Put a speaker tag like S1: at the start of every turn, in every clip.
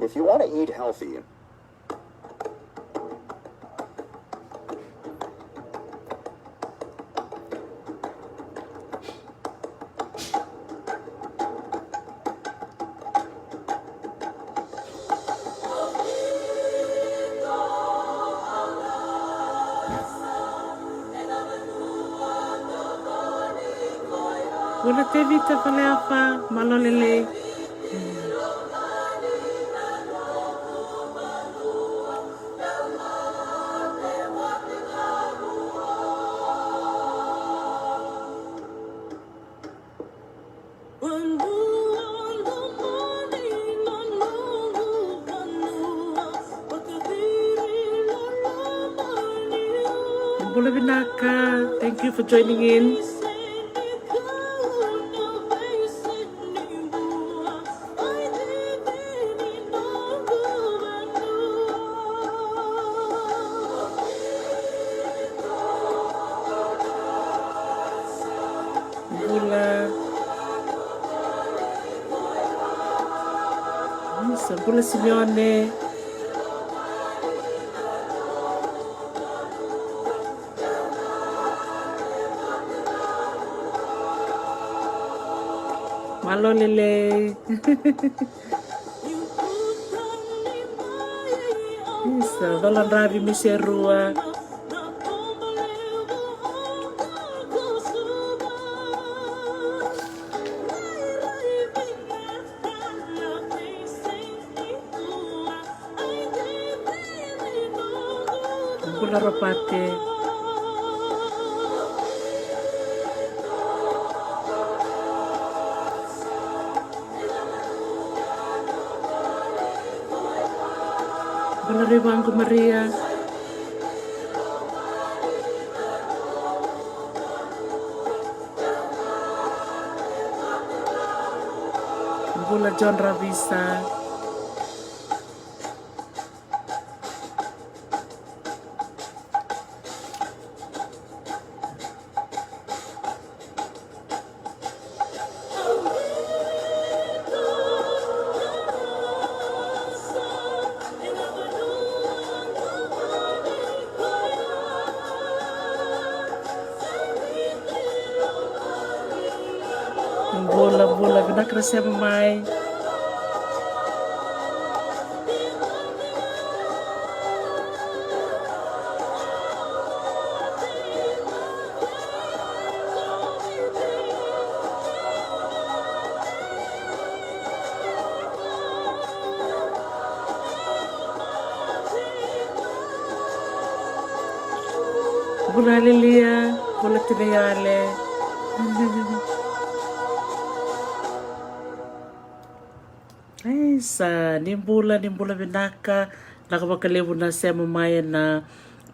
S1: If you want to eat healthy,
S2: Wala te vita pale apa malolele. Bula Vinaka, thank you for joining in. Bula Simeone. Malo lele. Isa, dolan ravi miserua. Bula ropate. Bula revango Maria. Bula John Ravisa. Bula Vinaka siya mamay. Bula Lilia, bula Tinayale. Sa nimbula Vinaka nakavakalevu na siya mamaya na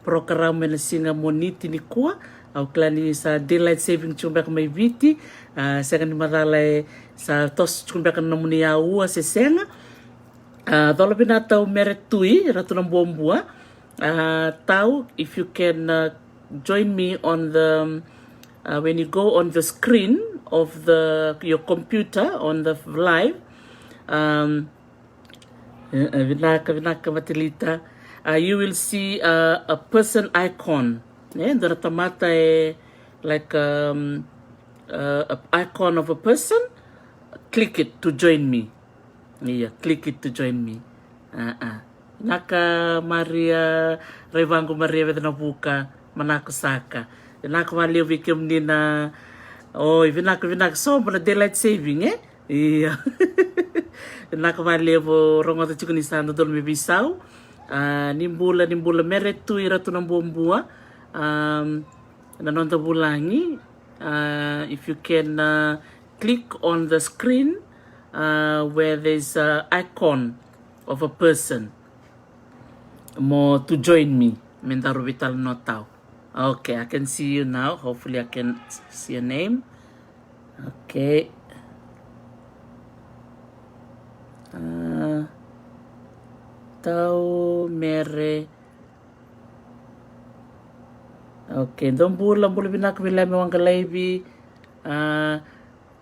S2: programa na singa moniti ni kuwa au klani sa daylight saving chumba may viti sa ni maralay sa tos chumba na muni iyau sa senga dolo binatau Mere Tuinabuabua tau if you can join me on the when you go on the screen of your computer on the live Vinaka Matilita, you will see a person icon. Daratamata like a icon of a person. Click it to join me. Yeah, click it to join me. Vinaka Maria Revango Maria Vedanabuka Manako Saka. Vinaka Malia Vikim Nina. Oh, Vinaka so na daylight saving Yeah. Nakavalevo rongo ta chukuni sa dodonu me bisau nimbula Mere Tuinabuabua nanonta bulangi if you can click on the screen where there's an icon of a person more to join me mendaro veitalano tau. Okay, I can see you now. Hopefully I can see your name. Okay. Tau Mere. Okay, don't bula Vinaka Vilame Wangalaibi.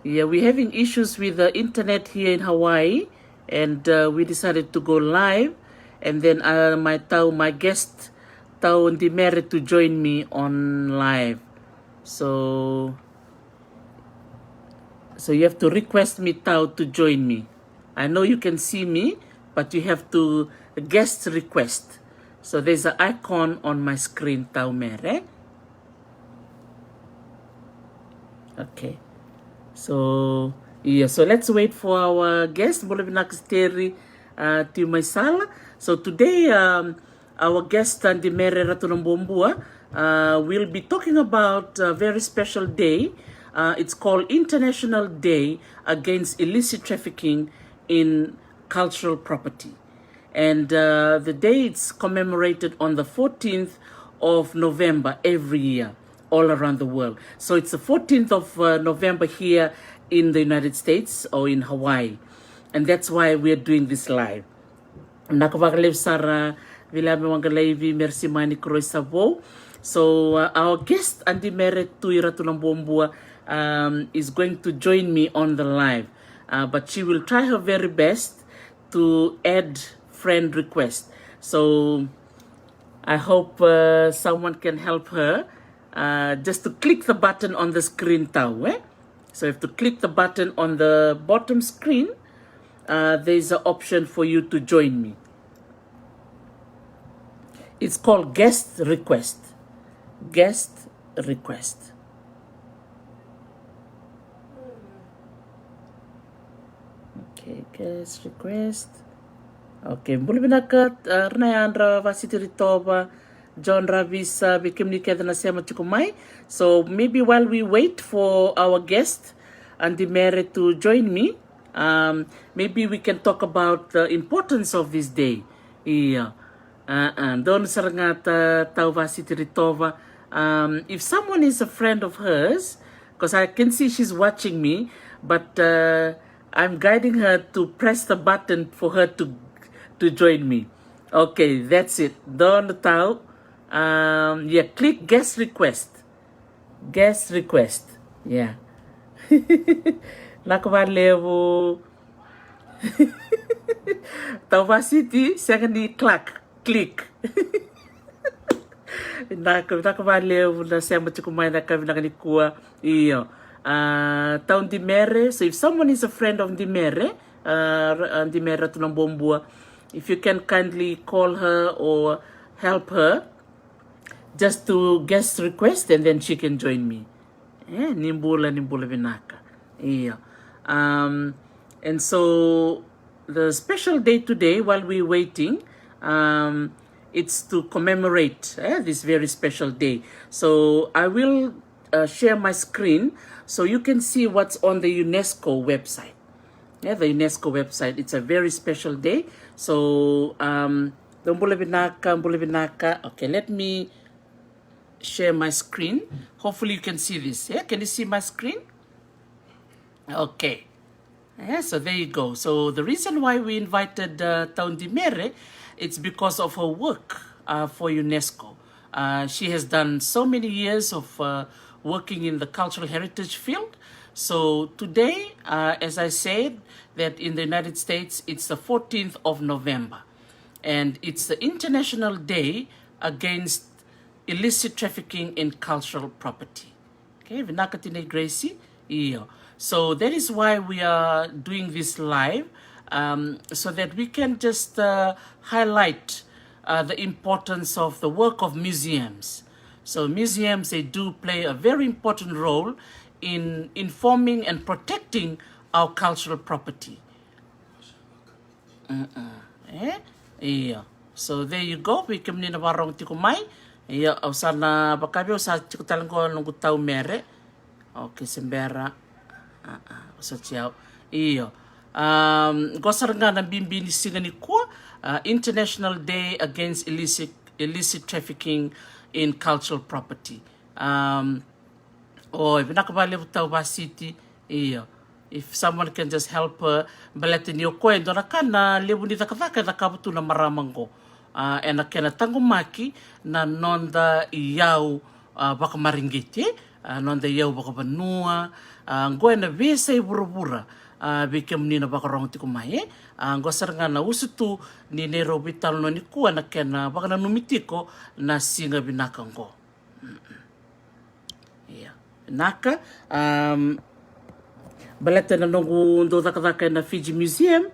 S2: Yeah, we're having issues with the internet here in Hawaii. and we decided to go live, and then my guest Adi Mere to join me on live. So you have to request me to join me. I know you can see me, but you have to guest request. So there's an icon on my screen, Adi Mere. Okay. So yeah, so let's wait for our guest. So today, our guest Adi Mere Tuinabuabua will be talking about a very special day. It's called International Day Against Illicit Trafficking in Cultural Property. And the day it's commemorated on the 14th of November every year, all around the world. So it's the 14th of November here in the United States or in Hawaii. And that's why we're doing this live. Nakavakalevu Sara Vilame Wangaleivi Merci Mani Kroisavo. So our guest Adi Mere Tuinabuabua is going to join me on the live. But she will try her very best to add friend request. So I hope someone can help her. Just to click the button on the screen tau. So you have to click the button on the bottom screen. There's an option for you to join me. It's called guest request. Guest request. Okay, guest request. Okay, Vinaka, Rnayandra, Vasitiritova, John Ravisa, so maybe while we wait for our guest Adi Mere to join me, maybe we can talk about the importance of this day. Yeah. Don sarangata tauvasitiritova. If someone is a friend of hers, because I can see she's watching me, but I'm guiding her to press the button for her to join me. Okay, that's it. Don tau. Yeah, click guest request. Guest request. Yeah. Vakalevu. Tauvasiti, secondly, click. Vakalevu na sema tukumai na Vinaka ni kuwa iyo. Adi Mere. So if someone is a friend of Adi Mere, Adi Mere Tuinabuabua, if you can kindly call her or help her just to guest request, and then she can join me. Nimbula Vinaka. Yeah. And so the special day today, while we're waiting, it's to commemorate this very special day. So I will share my screen so you can see what's on the UNESCO website. Yeah, the UNESCO website. It's a very special day. So Vinaka. Okay, let me share my screen. Hopefully you can see this. Yeah, can you see my screen? Okay. Yeah, so there you go. So the reason why we invited Adi Mere, it's because of her work for UNESCO. She has done so many years of working in the cultural heritage field. So today, as I said, that in the United States, it's the 14th of November. And it's the International Day Against Illicit Trafficking in Cultural Property. Okay, Vinaka tine Gracie. Yeah. So that is why we are doing this live, so that we can just highlight the importance of the work of museums. So museums, they do play a very important role in informing and protecting our cultural property. Yeah. So there you go. We come in a warong tikumai. Yeah, usana bakabi usa chikutalan ko nung Adi Mere. Okay, sembera. So ciao. Iyo. Gosar nga na bimbini singa ni ko International Day Against Illicit Trafficking in Cultural Property. Vinaka Tauvasiti. Iyo. If someone can just help balatin yo ko endo na kana lebu ni takavaka na kabutu na maramango. And na kena taqomaki na noda iyau baka maringgiti nonda iyau vakavanua ngoe na veiyasai vuravura vike menina vakarong tiko mai ngo sarangana usutu ni nero veitalano ni kua na kena vakana numitiko na singa Vinaka ngo. Vinaka baleta na nongo ndo dhaka na Fiji Museum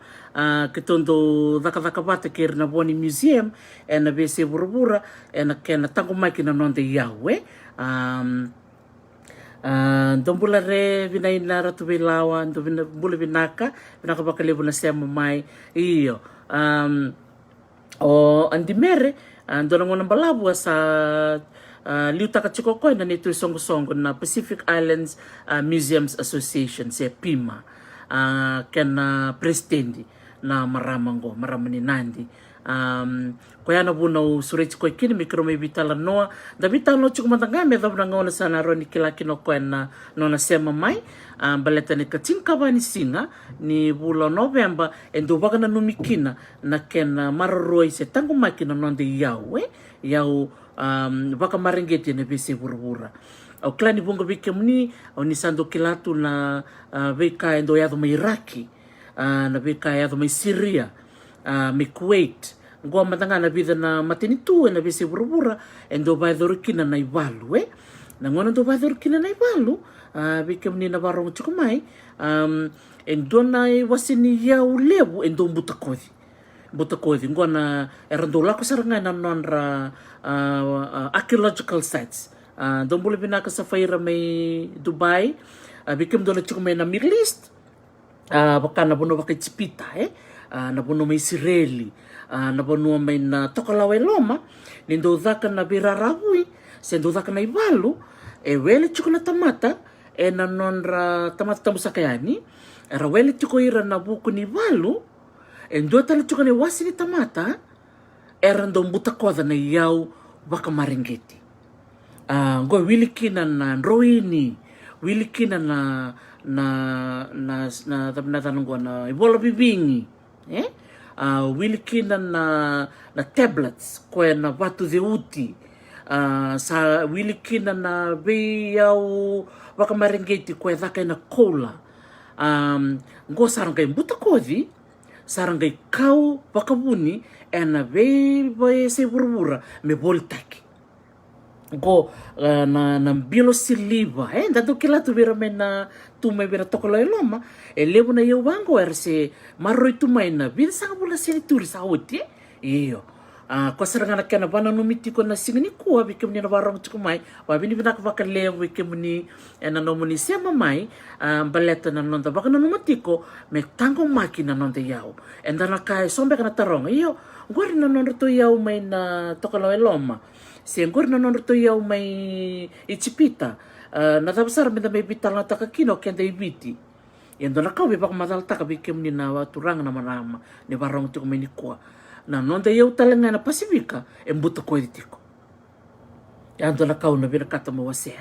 S2: kitondo dhaka vata Kere na Boni Museum na veiyasai vuravura na kena taqomaki na nonda iyau ndo mbula re vinaina ratu lawa ndo mbula Vinaka vakalevu na sema mai iyo o Adi Mere ndo nangona balabua sa liu takachikokoi na netu songo na Pacific Islands Museums Association se PIMA kena presidendi na marama ni nandi ko yana buna u sureti ko kini mikro me veitalanoa da veitalano chuku matangame da buna ngona sana roni kilakino ko na nona sema mai baleta ni katinka ni singa ni bula November endo bakana numikina na kena maroroi se taqomaki na nonde iyau iyau baka marengeti na veiyasai vuravura au klani bunga vike mni au ni sando kilatu na veika endo yado mai Iraki na veika yado mai Syria me Kuwait ngoa matangana vida na matenitu na veiyasai vuravura endo vai dorukina na ivalu na ngona ndo vai dorukina na ivalu vike mni na varong chuku mai endo na wasini iyau levu endo butakodi ngoa na erando lako sarangana nonra archaeological sites ndo mbula Vinaka sa faira mai Dubai vikem ndo na chuku mai na Middle East bakana bono vakaitipita na bono mai Israeli na bono mai na tokalawa loma ni ndo dhaka na viraravui se ndo dhaka na ivalu wele chuku na tamata na nonra tamata tamusakayani era wele chuku ira na buku ni ivalu ndo tala chuku na wasi ni tamata era ndo mbutakoda na iyau vakamarengeti ngo wilikina na nroini wilikina na tanongwa na ibola bibingi wilikina na tablets ko na vatu uti sa wilikina na iyau vakamarengeti ko dhaka na kola ngo sarangai mbutakodi sarangai kau vakavuni na veiyasai vuravura me voltaki go na bilo siliva ndato kilatu vira mena tuma vira tokolo loma levu na iyau vango se maroi tuma na vida saga bula sini turi sa oti iyo ko sarangana kena vana numitiko na singini kua vike mni na varong chuku mai wa vini Vinaka vakalevu vike mni na nomoni sema mai baleta na nonda vakana numatiko me taqomaki na nonda iyau endana kai sombe kana taronga iyo ngori na nonda to iyau mai na tokolo loma se ngori na nonda to iyau mai ichipita na tabasara menda mai veitalano takakino kenda ibiti endo na kau baka madal taka vike mni na waturanga na manama ni varong chuku mai ni kua na nonda iyau talanga na Pasifika mbuta ko ditiko ando na kau na vira kata mo wase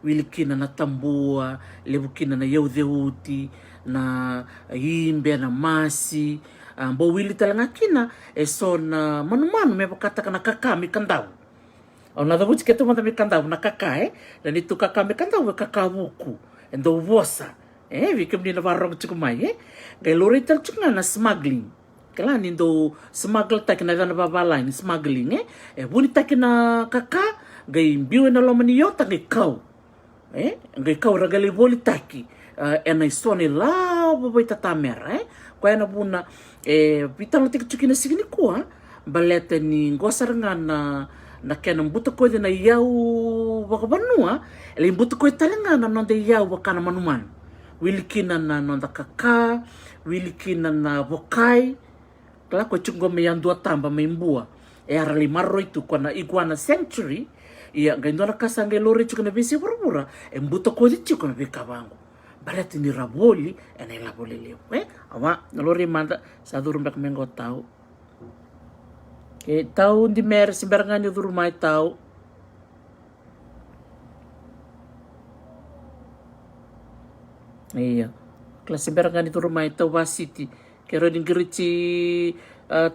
S2: wilikina na tambua levukina na iyau uti na imbe na masi mbo wili talanga kina so na manu me bakata kana kaka mi kandau au na davuti keto manda mi kandau na kaka na nitu kaka mi kandau kaka buku endo vosa vike mni na varong chuku mai ngai lori tal chuku na smuggling kala nindo smuggle tak na vana babalai ni smuggling buni tak na kaka ngai mbiu na loma ni yota ngai kau ragali voli taki na isone la bobai tatamera ko na buna vitalo tik chukina sigini kua baleta ni ngosarangana na kena mbuta ko na iyau vakavanua ele mbuta ko talanga na nonde iyau vakana manuman wilikina na nonda kaka wilikina na vokai kala ko chungo me yandua tamba me mbua arali marro itu ko na iguana sanctuary ia gaindona kasange lori chuku na veiyasai vuravura mbuta ko chuku na vikavangu baleta ni raboli ena labole leo awa na lori manda sa duru mbak mengo tau tau Adi Mere simbarangan duru mai tau iya kelas simbarangan duru mai tau wasiti kero dingirici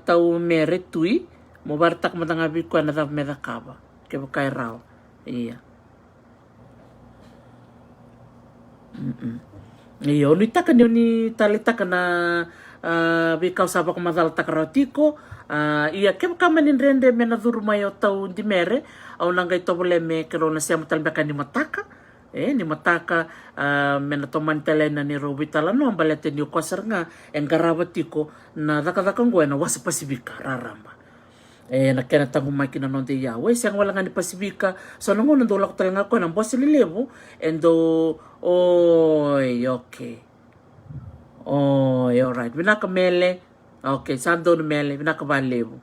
S2: tau mere tui mo bartak matanga bi ko na meda kaba ke keirau iya Iyo, ni taka ni tali taka na vikau saba ko madal taka ratiko. Ia kem kamanin rende mena dhuru mai o tau Adi Mere au nangai tobole me kero na siamu talbeka ni mataka. Ni mataka mena toman telena ni ro veitalano ambalete ni ukosar nga engarawa tiko na daka ngoe na wasa pasifika raramba. Na kena taqomaki na nonde iyau. Siang wala nga ni pasifika so nango nando lako talanga ko ng bosi lilevu endo okay. Alright. Vinaka mele. Okay, sando mele. Vinaka vakalevu.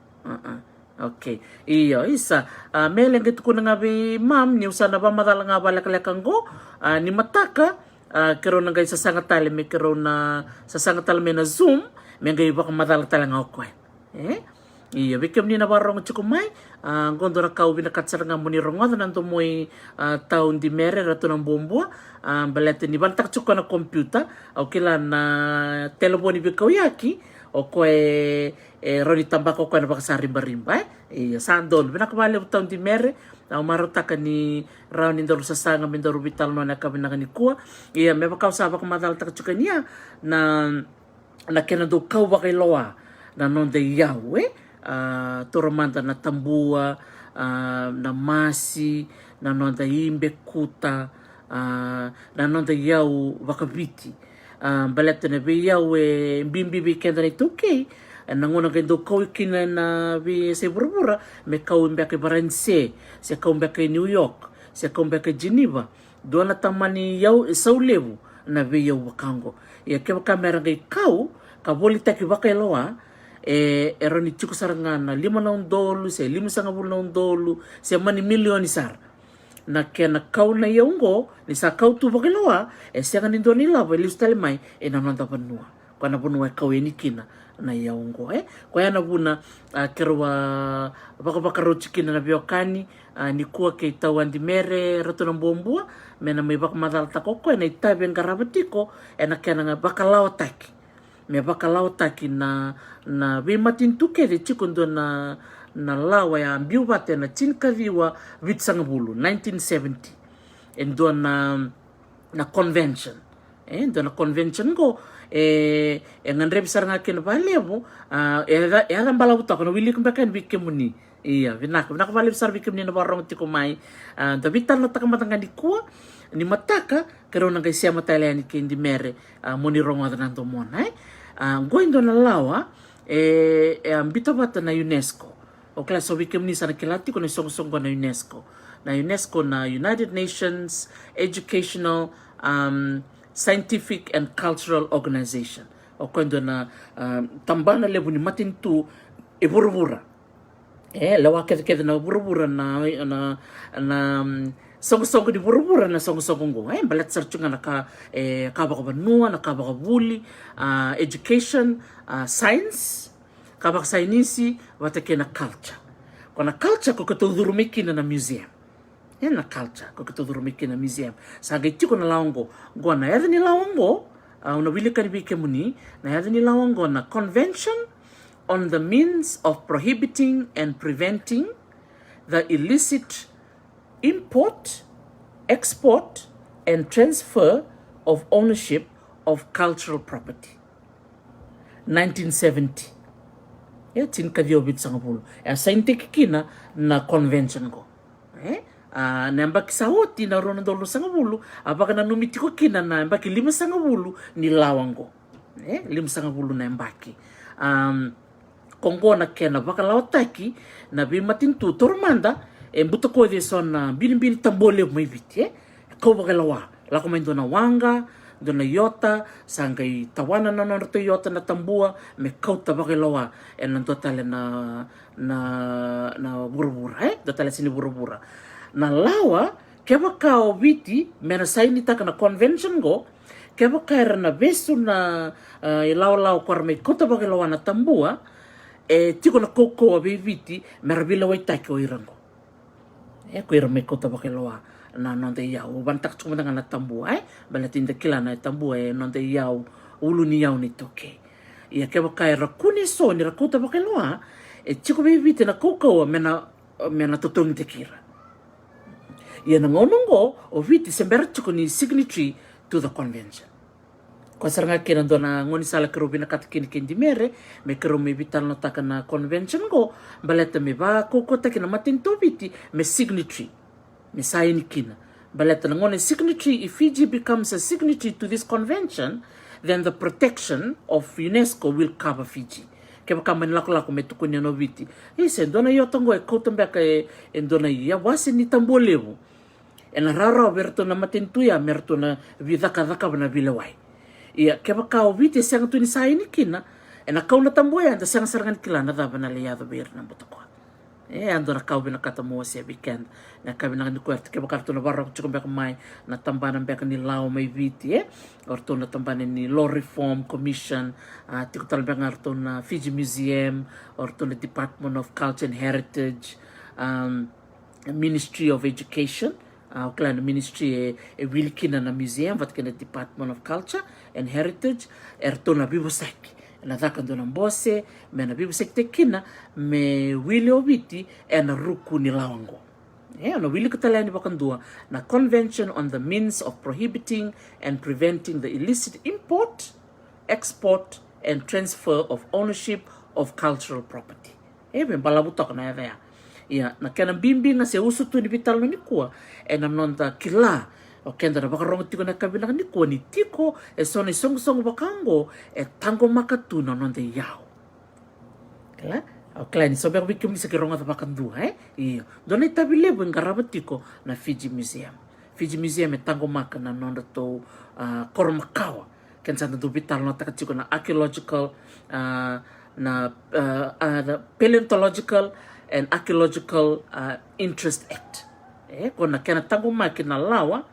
S2: Okay. Iyo, isa. Mele ngit ko na nga bi ma'am, ni usana ba madala nga ba lekaleka ngo, ni mataka, kero na ngay sasanga tali, may kero na sasanga tali may na zoom, may ngay baka madala tali nga ako. Iyo, bikim ni nabarong chukumay, gondo na kau binakatsar nga muni rongo, nanto mo'y taon Adi Mere, rato ng bumbua, balete ni bantak chuko na computer, o kila na telefoni bikaw yaki, o kwe roni tambako ko na baka rimba-rimba sandol binakabale taon Adi Mere marotaka ni raw ni ndoro sasanga mindoro veitalano na kami na kuwa me baka usaba ko madal taka chukania na kena do kau baka loa na nonde iyau toromanda na tambua na masi na nonde imbe kuta na nonde iyau baka viti balete na iyau bimbi kenda na itaukei nangona kendo kau ikina na veiyasai vuravura me kau mbeke baranse se kau mbeke New York se kau mbeke Geneva doana tamani iyau saulevu na veiyau wakango ke kamera ngai kau ka boli taki vakalevu roni chuku saranga na $5 se $5.5 se mani milioni sar na kena kau na iyau ni sa kau tu vakalevu sianga ni doni lawa lius tali mai na nonda vanua kana vanua kau enikina na iyau ko yana buna kero baka rochikina na biokani ni kuwa ke tau Adi Mere rato ng bumbua mena may baka madal tako ko na itabi ang garabatiko na kena nga baka lawataki me baka lawataki na bimatin tuke de chikundo na lawa ya ambiubate na chinkaviwa vitsangabulu 1970 endo na convention endo na convention go ngan rebisar nga ken vakalevu era mbala uta kono wili kumbekan bikemuni iya Vinaka vakalevu sar bikemuni na barong tiko mai da veitalano takamatanga di kuwa ni mataka kero na ngay siya matayani ke Adi Mere moni rongo nanto mona goindo na lawa bitobata na UNESCO o klasa bikemuni sa nakilati ko na song na UNESCO na United Nations Educational Scientific and Cultural Organization o kwendo na tambana levu ni matintu vuravura lawa kede na vuravura na songo di vuravura na songo ngo balat sarchunga na kabaka banua na kabaka buli education science kabaka sainisi watake na culture kona culture ko katudhurumikina na museum na culture ko katudhurumiki na museum saga itiko na lawango gona yadha ni lawango una wili karibike muni na yadha ni lawango na convention on the means of prohibiting and preventing the illicit import, export and transfer of ownership of cultural property 1970 tinkavyo vitsangabulu scientific kina na convention go na mbaki sauti na rono dolo sangabulu apaka na numitiko kina na mbaki lima sangabulu ni lawango lima sangabulu na mbaki kongo na kena baka lawataki na bimatintu tormanda mbuto ko de son bilibili tambole mai viti ko baka lawa la komendo na wanga dona yota sangai tawana na norto yota na tambua me kauta baka lawa nanto tale na vuravura dotale sini vuravura na lawa keba kao viti mena saini taka na convention go keba kaira na besu na ilaw korme kota baka lawa na tambua tiko na koko abe viti merabila wai taki o irango ko ira me kota baka lawa na nonde iyau bantak chuma na tambua balatinda kila na tambua nonde iyau ulu ni iyau ni toke ia keba kaira kuni so ni rakota baka lawa tiko be viti na koko mena totongi te kira ia na ngonongo o viti sembera chuko ni signatory to the convention. Ko saranga kena dona ngoni sala kero Vinaka kini Adi Mere me kero me veitalano takana convention go baleta me ba koko takina matinto viti me signatory me saini kina baleta ngoni signatory. If Fiji becomes a signatory to this convention, then the protection of UNESCO will cover Fiji. Ke baka man lako me tukuni no viti ise dona yo tongo e kotambeka e dona ia wasi ni tambolevu ena rara verto na matintuya merto na vidaka bana vilawai. Ia ke baka o viti sang tu ni saini kina ena kauna tamboya anda sang sarangan kilana da bana le yado ber na botoko ando na kau bina kata mo se weekend na kabina ni kuert ke baka to na barra chuko beka mai na tambana beka ni lao mai viti orto na tambana ni law reform commission tiko tal beka orto na Fiji Museum orto na Department of Culture and Heritage, Ministry of Education, o clan ministry e wilkina na museum vat kena Department of Culture and Heritage erto na veivosai na dhaka ndona mbose me na veivosai te kina me wili o viti e na ruku ni lawango na wili katalani bakandua na Convention on the Means of Prohibiting and Preventing the Illicit Import, Export and Transfer of Ownership of Cultural Property me balabutok na ya ia na kena bimbi nga se usu tu ni veitalano ni kua na nonta kila o kenda na bakarongo tiko na kabila ni kua ni tiko sone songo bakango tango makatu na nonta iyau kala o kala ni sobe bikim ni se kironga ta bakandua ia dona itabilebu ngaraba tiko na Fiji Museum tango maka na nonta to koromakawa ken santa do veitalano takatiko na archaeological the paleontological and Archaeological Interest Act. Kona kena taqomaki na lawa,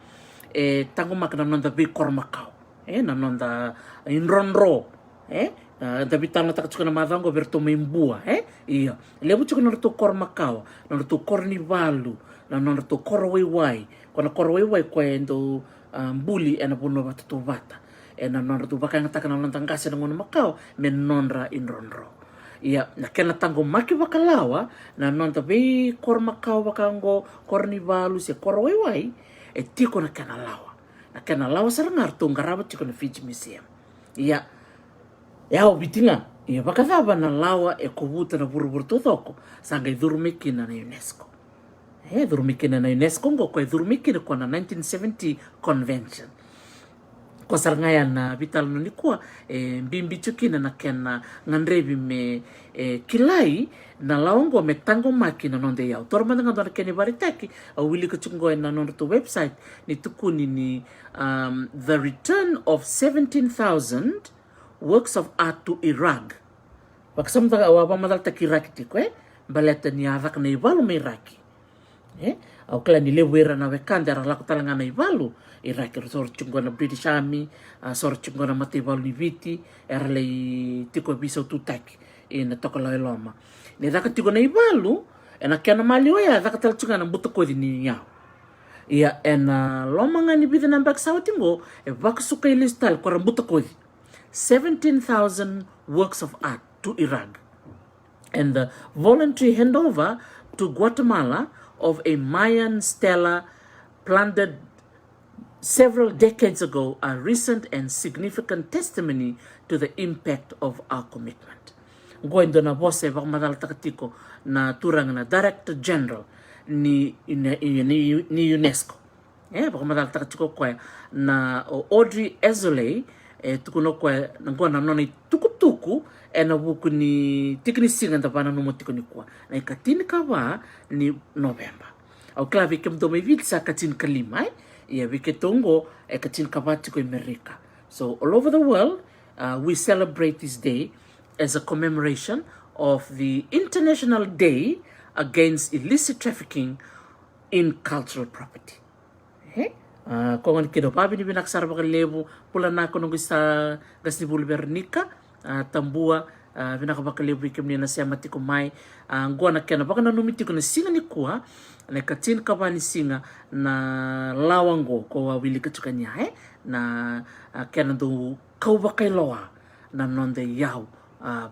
S2: taqomaki na nonda vi kormakau, na nonda inronro, da veitalano takatsuka na madhango verto meimbua, ia. Lebu tsuka na rito kormakau, na rito kornivalu, na rito koroweiwai, kona koroweiwai kwa endo mbuli na bono vata vata, na rito vakanga taka na nonda ngase na ngono makau, me nonra inronro. Ia na kena taqomaki vakalawa na nonta vei kormakau vakango kornivalu se koroweiwai tiko na kena lawa sarangar to ngaraba tiko na Fiji Museum. Ia o vitinga ia vakadava na lawa kovuta na vuravura todoko sagai durumikina na UNESCO. Durumikina na UNESCO ngo ko durumikina ko na 1970 convention. Ko sarangaya na veitalano ni kua bimbi chukina na kena ngandrevi me kilai na laongo me taqomaki na nonde iyau tormanda ngandona kene baritaki au wili kuchungo na nonde to website ni tukuni ni the return of 17,000 works of art to Iraq. Wakasamta wa pamadal ta Iraq tiko baleta ni avak na ivalu me Iraq. Au kala ni lewera na wekanda ra lako talanga na ivalu Iraq sor chungo na British Army sor chungo na mativalu ni viti era le tiko bisa tutaki na tokola loma ni daka tiko na ivalu na kena mali oya daka tal chunga na buto ni iyau ia na loma ngani bida na bak sawatingo vakasuka ilistal ko buto 17,000 works of art to Iraq and the voluntary handover to Guatemala of a Mayan stela plundered several decades ago are recent and significant testimony to the impact of our commitment. Ngoindo na bose vakamadala takatiko na turang na Director General ni UNESCO. Vakamadala takatiko kwa na Audrey Azoulay tukuno kwa na nona tukutuku na buku ni tikini singa ndapana numo tikini kwa na ikatini kawa ni November. Au klavi kemdome vitsa katini kalima ia viketongo katini kawa tiko Amerika. So all over the world we celebrate this day as a commemoration of the International Day Against Illicit Trafficking in Cultural Property. Kongan kido pabi ni binaksar vakalevu pula na kono gisa gasni bulbernika tambua Vinaka vakalevu ikemni na siya matiko mai ngua na kena baka na numitiko na singa ni kuwa na katin kaba ni singa na lawango ko wili kachuka niya na kena do kaubakailoa na nonde iyau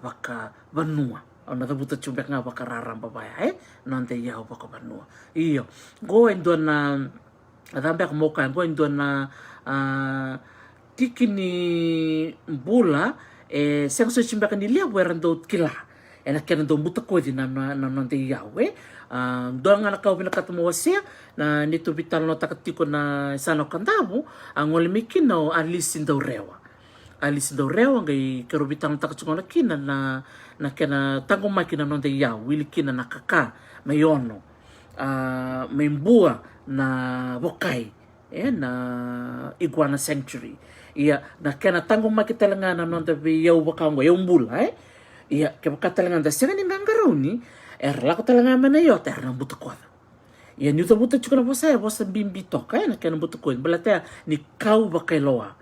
S2: baka vanua na tabuta chumbek nga baka raramba baya nonde iyau baka vanua iyo go endo na Adambe mo ka go indo na tikini bula seng so chimba kan ilia werando kila ena kena do muta ko di na non te iyau do nga na ka Vinaka mo sia na nito veitalano takatiko na sano kandamu angole mikino Illicit do rewa Illicit do rewa ngai kero veitalano takatiko na kina na kena taqomaki na non te iyau wilikina na kaka mayono membua na vokai na iguana sanctuary ia na kena taqomaki talangana non te iyau vakango bula ia ke bakatalangana da sega ni ngangaroni la ko talanga mana yo ter na buta ko ia ni to buta chukuna bosa bimbi toka na kena buta ko balata ni kau vakailoa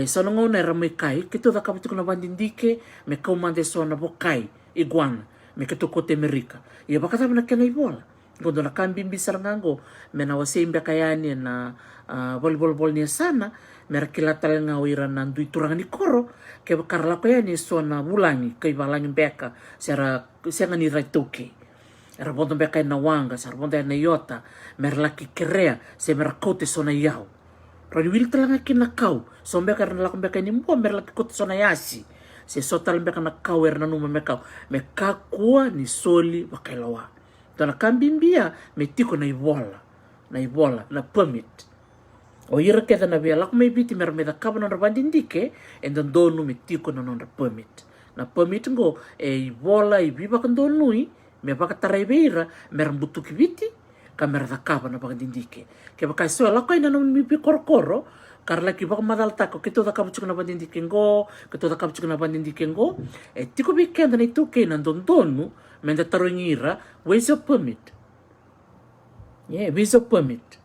S2: sono ngona era me kai ke to da kabutu na bandindike me kau mande so na vokai iguana me ke to ko te Amerika ia bakata na kena ibola gondo na kambimbi sarangango me na wasembe kayani na volleyball ni sana mera kilata nga oira na ndui turanga ni koro ke bakarla ko yani so na bulangi kay balangi beka sera ni itaukei era bondo beka na wanga sar bondo na yota mera laki Kere se mera kote so na iyau rodi wil talanga kina kau so beka na lako beka ni mbo mera laki kote so na yasi se so tal beka na kau era numa meka me kakua ni soli bakailawa dona kambimbia me tiko na ibola na permit o ira keda na via lako mai biti mer meda kaba na bandindike and dodonu me tiko na non permit na permit ngo ibola ibiba kan donui me baka tarai beira mer butuki biti ka mer da kaba na bandindike ke baka so lako ina no mi korkoro karla ki baka madal tako ke to da kaba chukuna bandindike ngo ke to da kaba chukuna bandindike ngo tiko bi kenda na itaukei na dodonu me da tarongira visa permit visa permit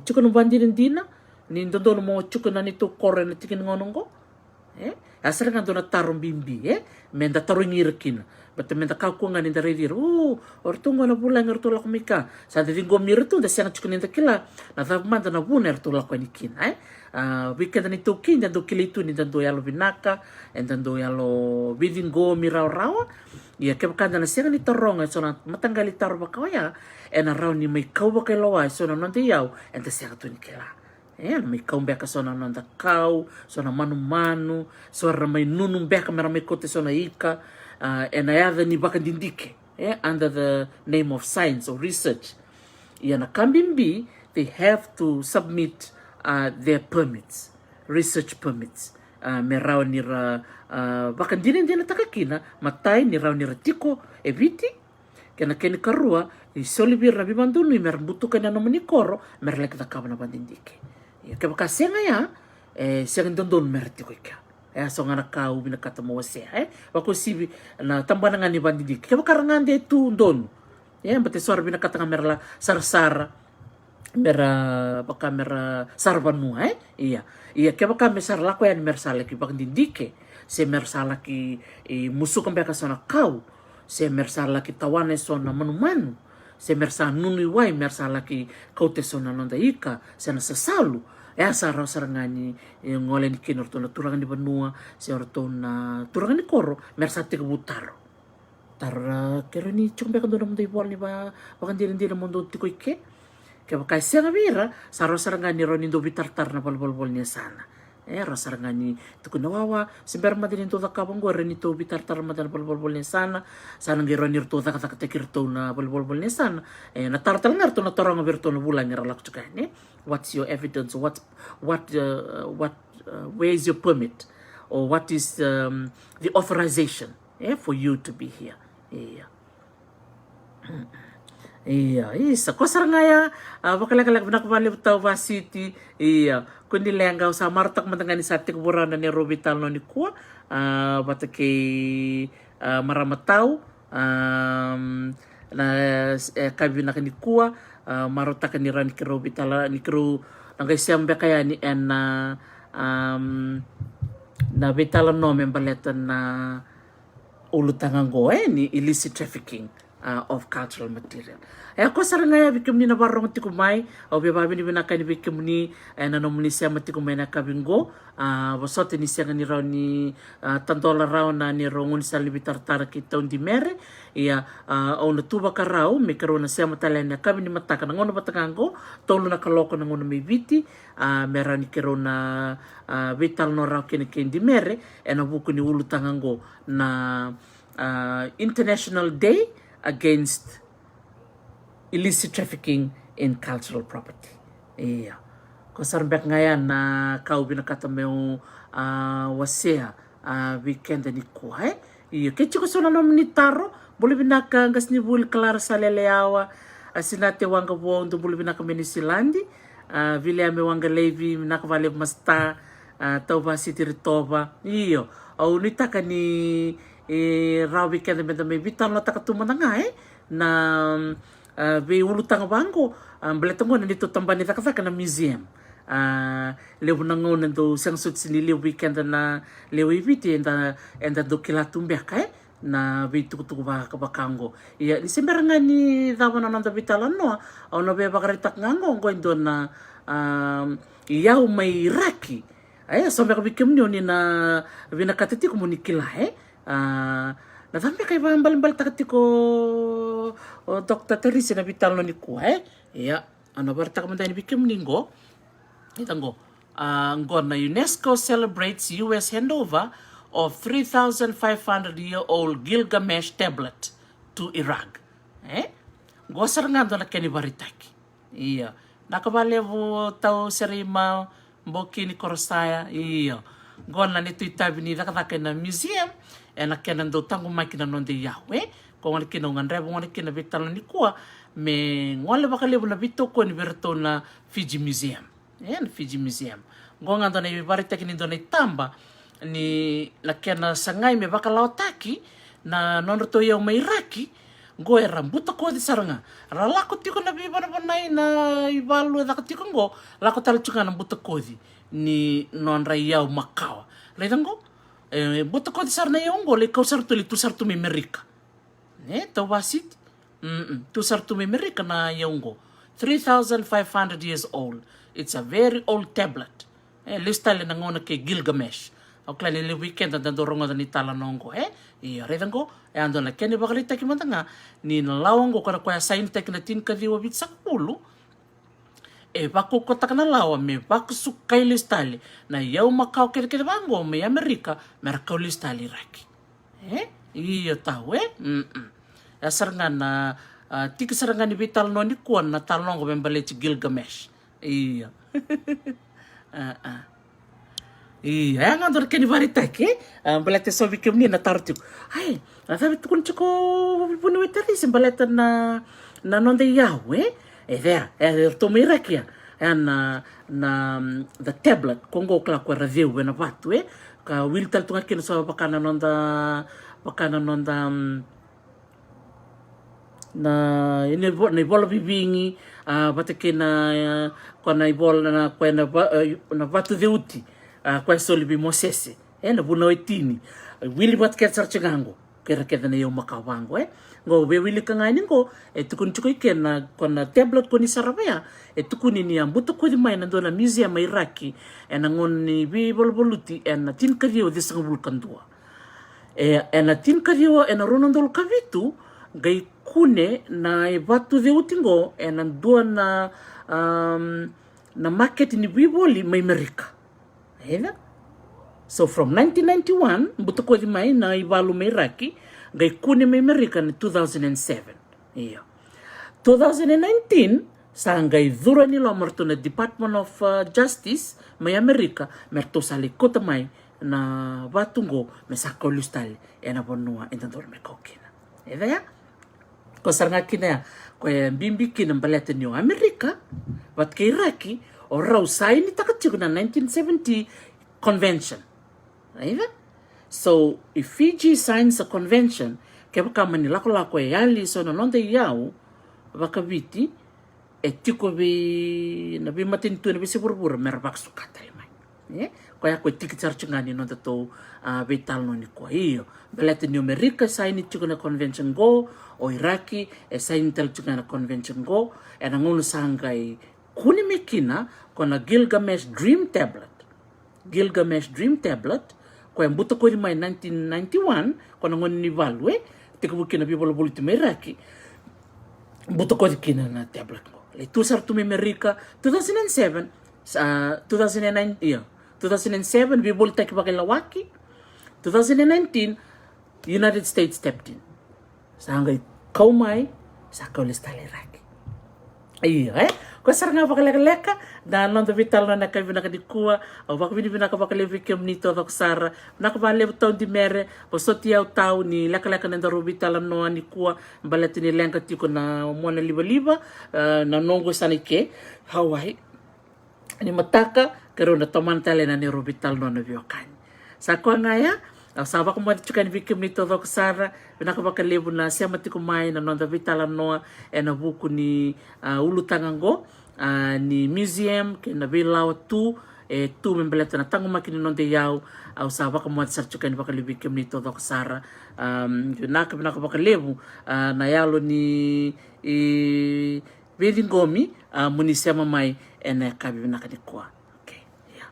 S2: chukuna bandirin dina ni dodonu mo chukuna ni to kore na tikin ngonongo asara nga dona tarom bimbi menda tarongira kina bata menda kakunga ni daredir ortungo na bulang orto lako mika sa de dingo mirtu da sanga chukuna ni kila na thamanda na buna orto lako ni kina weekend ni itaukei do kilitu ni do yalo Vinaka and do yalo vidingo rawa ia ke bakanda na sanga ni toronga so na matanggali taro bakawaya na raw ni may kau bakailawa so na non te iyau and the sanga tu ni kila may kau beka so na non da kau so na manu so ra may nunum beka mera may kote so na ika na yada ni bakandindike under the name of science or research ia na kambimbi they have to submit their permits research permits me raw ni ra bakandinin din na takakina matay ni raw ni ratiko eviti kena keni karua isolibir na bimandunu mer butukan na nomani koro mer lek da kaba na bandindike ke baka senga ya senga dondon mer tiko ka so ngana ka ubi na kata mo se wako sibi na tambana ngani bandindike ke baka ngande tu don bate sor bina kata mer la sarsara mera baka mera sarbanu iya ke baka mesar lako yan mer sala ki bandindike se mer sala ki musu kan beka sona kau se mer sala ki tawane sona manu se mer sa nunu wai mer sala ki kaute sona nonda ika se na sasalu sara sarangani ngole ni kinor to na turangan di banua se orto na turangan ni koro mer sa tika butaro tar kero ni chumbe kan do na mundai bol ni ba bakan din mundo tiko ike ke baka senga vira saro sarangani roni do bitartar na bol ni sana rasarangani tuku nawawa simber madin to da kabang gore ni to bitartar madan bol ni sana ngi roni to da kata kirto na bol ni sana na tartal ngar to na torong berto na bulan ngar lak chukane what's your evidence what where is your permit or what is the authorization for you to be here isa ko sarangaya bakalak Vinaka tau vasiti kundi lenga sa martak matangani sa tikburana ni veitalano ni kuwa batake maramatau na kabina ni kuwa marotaka ni ran kero veitalano ni kero nangaisembe kaya ni na veitalano membaleta na ulutangango ni illicit trafficking of cultural material. Ako sarangaya bikim ni nabarong tiko mai o bebabi ni Vinaka ni bikim ni nanomuni siya matiko mai na kabingo veivosoti ni siya ni raw ni tandola raw na ni rongun sa libitartara kita Adi Mere ia o natuba ka raw me karon na siya matala na kabin ni mataka na ngono batakango tolo na kaloko na ngono may biti mera ni karon na veitalano raw kini Adi Mere na buku ni ulutangango na International Day against illicit trafficking in cultural property. Iya. Ko sarbek ngayan na kau binakata meu wasea weekend ni kuai. Iya, kechi ko sona no minitaro, boleh binaka ngas ni bul klar saleleawa asinate wanga wong do boleh binaka menisilandi, vile ame wanga levi minaka vale masta tau basi tiritoba. Iyo. Au nitaka ni raw weekend me me vital na takatuma nga na be ulutang bango beletongo na dito tambani takataka na museum lewu nango nando sang sut sini lewu weekend na lewu iviti enda do kilatumbe na vitu kutu ba kabakango ya ni semberanga ni dawana nanda veitalano au na be bakaritak ngango ngo indo na iyau mai raki sombe ka bikem ni na Vinaka titi komunikila nadambi kay bambal takati ko Dr. Teresa na veitalano ni ko ya ano barta kamanda ni bikem ningo itango na UNESCO celebrates US handover of 3,500-year-old Gilgamesh tablet to Iraq go sarangando na kani baritaki iya nakabalevu tau serima mboki ni korosaya iya gona ni tuitabi ni nakataka na museum na kena ndo taqomaki na nonde iyau ko ngani kina ngandre ngani kina veitalano ni kuwa me ngole vakalevu na vitoko ni berto na Fiji Museum na Fiji Museum ngonga ndo na ibaritaki ni ndo na itamba ni na kena sagai me vakalaotaki na nonroto iyau mai Iraki go era buta ko di saranga ralako tiko na bibana banai na ibalu da tiko ngo lako talchuka na buta ko di ni nonra iyau makawa ledango buta ko di sarna iyau ngo le kausar tu me Amerika tau basit tu sartu me Amerika na iyau ngo 3,500 years old. It's a very old tablet lista le nangona ke Gilgamesh au klani le weekend da dorongo da ni talanongo iya redango ando na kene bakalita ki matanga ni na lawango kana kwa sign tek na tin ka diwa bit sakulu bako kota kana lawa me bako sukai listali na iyau makau kere bango me Amerika merkau listali raki iya tahu sarangan na tika sarangan ni veitalano ni kuan na talongo membale Gilgamesh iya iya nga ndo keni baritaki balete so bikem ni na tartip ai sabi tukun chiko bunu wetaris balete na nonde iyau there to mirakia na the tablet kongo kla kwa review na batu ka wiltal tunga kino so pakana nonda na ini bola bibingi bateke na kona ibola na kwena na batu deuti kwa soli bi mosese na buno etini wili bat ketsa chingango kera na yo makawango ngo be wili kanga ni ngo tukun tukoi kena kona tablet koni sarabaya tukuni ni ambuto ko di mai na dona museum mai Iraki na ngoni bi bolboluti na tin kario de sangul kandua na tin kario na ronondol kavitu gai kune na batu de utingo na dua na market ni biboli mai Amerika so from 1991 buto ko di mai na ibalu mai Iraki gai kune mai Amerika ni 2007 iya 2019 sangai dhura ni lo marto na Department of Justice mai Amerika merto sali kota mai na batungo mesaka lustali na bonua entendor me kokina ya ko saranga kina ko bimbi kina balete ni Amerika wat ke Iraki o raw sai ni takatiko na 1970 convention so if Fiji signs a convention ke baka mani lako yali so no nonde iyau bakabiti tiko be na be matin tu na be vuravura merbak sukata mai ko ya ko tiki charchungani no to veitalano ni ko io belete ni America saini chukuna convention go o Iraki saini tel chukuna convention go na ngono sangai kuni mekina kona Gilgamesh Dream Tablet ko en buto ko mai 1991 kona ngoni ni value tiku kina bibolo bulti Iraki buto ko kina na tablet ko le tu sartu me America 2007 2009 2007 we will take Lawaki. 2019 United States stepped in. Sangai kaumai saka ulistali raki. Ko saranga lekaleka dan non vitalano na kay Vinaka di kuwa o baka Vinaka vakalevu nito dak sara nakabalev taw di mere veivosoti tau ni lekaleka na daro veitalano ni kuwa balati ni lenka tiko na mona liba na nongo sanike Hawaii ni mataka kero na toman tale na ni veitalano na viokani sakwa ngaya sawa ko mo chukan vikim nito dak sara Vinaka vakalevu na siya matiko mai na nonda veitalano na buku ni ulutangango ni museum ke na lawa tu membeleta na taqomaki ni nonde iyau au sawa ko mo chukan vakalevu vikim nito dak sara Vinaka vakalevu na yalo ni Vedingomi munisema mai ena kabi Vinaka ni kwa. Okay, yeah.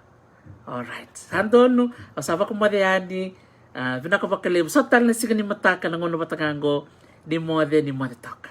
S2: All right. Dodonu sawa ko mo yani Vinaka vakalevu so tal na siga ni mataka na ngono batangango ni mo taqomaki.